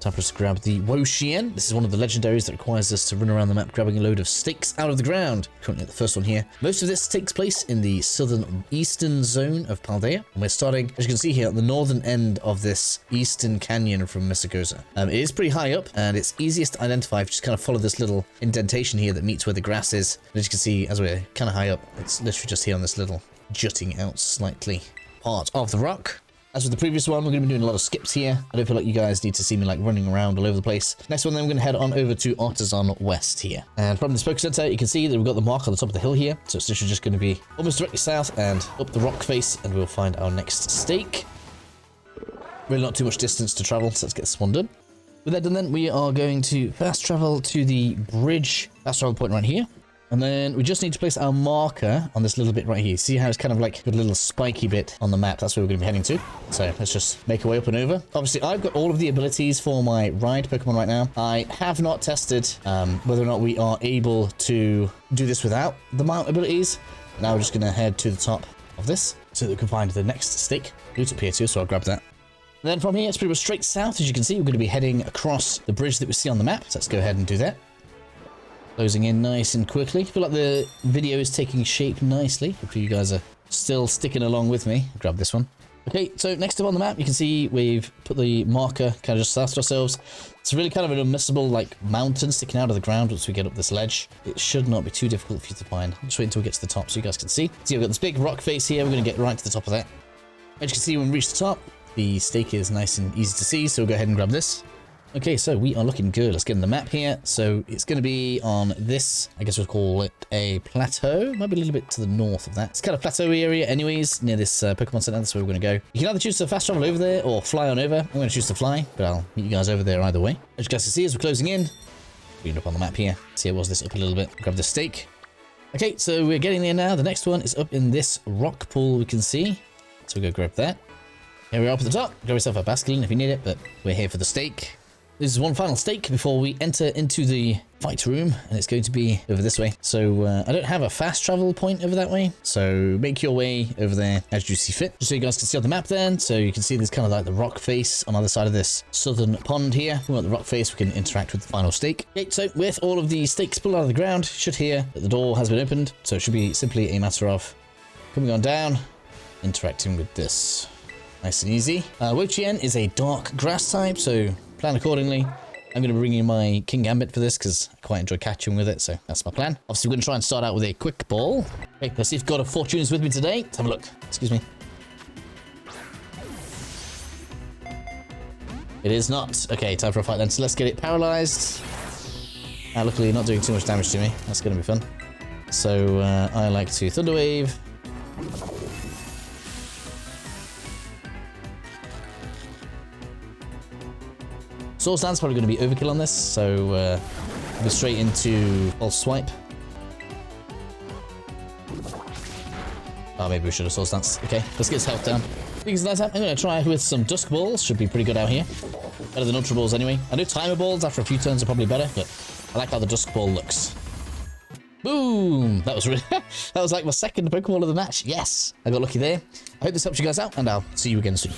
Time for us to grab the Wo-Chien. This is one of the legendaries that requires us to run around the map grabbing a load of stakes out of the ground. Currently at the first one here. Most of this takes place in the southern eastern zone of Paldea. And we're starting, as you can see here, at the northern end of this eastern canyon from Mesagoza. It is pretty high up, and it's easiest to identify if you just kind of follow this little indentation here that meets where the grass is. And as you can see, as we're kind of high up, it's literally just here on this little jutting out slightly part of the rock. As with the previous one, we're going to be doing a lot of skips here. I don't feel like you guys need to see me like running around all over the place. Next one, then we're going to head on over to Artisan West here. And from this Poké Center, you can see that we've got the mark on the top of the hill here. So it's literally just going to be almost directly south and up the rock face, and we'll find our next stake. Really not too much distance to travel, so let's get this one done. With that done then, we are going to fast travel to the bridge, fast travel point right here. And then we just need to place our marker on this little bit right here. See how it's kind of like a little spiky bit on the map? That's where we're going to be heading to. So let's just make our way up and over. Obviously, I've got all of the abilities for my ride Pokemon right now. I have not tested whether or not we are able to do this without the mount abilities. Now we're just going to head to the top of this so that we can find the next stake. Loot up here too, so I'll grab that. And then from here, it's pretty much straight south. As you can see, we're going to be heading across the bridge that we see on the map. So let's go ahead and do that. Closing in nice and quickly. I feel like the video is taking shape nicely. Hopefully you guys are still sticking along with me. Grab this one. Okay, so next up on the map, you can see we've put the marker kind of just south of ourselves. It's really kind of an unmissable like mountain sticking out of the ground once we get up this ledge. It should not be too difficult for you to find. I'll just wait until we get to the top so you guys can see. See, we've got this big rock face here. We're going to get right to the top of that. As you can see, when we reach the top, the stake is nice and easy to see. So we'll go ahead and grab this. Okay, so we are looking good. Let's get in the map here. So it's going to be on this, I guess we'll call it a plateau. Might be a little bit to the north of that. It's kind of plateau area anyways, near this Pokemon Center. That's where we're going to go. You can either choose to fast travel over there or fly on over. I'm going to choose to fly, but I'll meet you guys over there either way. As you guys can see, as we're closing in, we end up on the map here. See, it was this up a little bit. Grab the stake. Okay, so we're getting there now. The next one is up in this rock pool we can see. So we'll go grab that. Here we are up at the top. Grab yourself a Basculin if you need it, but we're here for the stake. This is one final stake before we enter into the fight room, and it's going to be over this way. So I don't have a fast travel point over that way, so make your way over there as you see fit. Just so you guys can see on the map then, so you can see there's kind of like the rock face on the other side of this southern pond here. We want the rock face, we can interact with the final stake. Okay, so with all of the stakes pulled out of the ground, you should hear that the door has been opened, so it should be simply a matter of coming on down, interacting with this. Nice and easy. Wo-Chien is a dark grass type, so plan accordingly. I'm going to be bringing my King Gambit for this because I quite enjoy catching with it, so that's my plan. Obviously, we're going to try and start out with a quick ball. Okay, let's see if God of Fortune is with me today. Let's have a look. Excuse me. It is not. Okay, time for a fight then. So let's get it paralyzed. Luckily, not doing too much damage to me. That's going to be fun. So I like to Thunder Wave. Swords Dance probably going to be overkill on this, so go straight into Pulse Swipe. Oh, maybe we should have Swords Dance. Okay, let's get his health down. Things like that. I'm going to try with some Dusk Balls. Should be pretty good out here. Better than Ultra Balls anyway. I know Timer Balls after a few turns are probably better, but I like how the Dusk Ball looks. Boom! That was really that was like my second Pokeball of the match. Yes! I got lucky there. I hope this helps you guys out, and I'll see you again soon.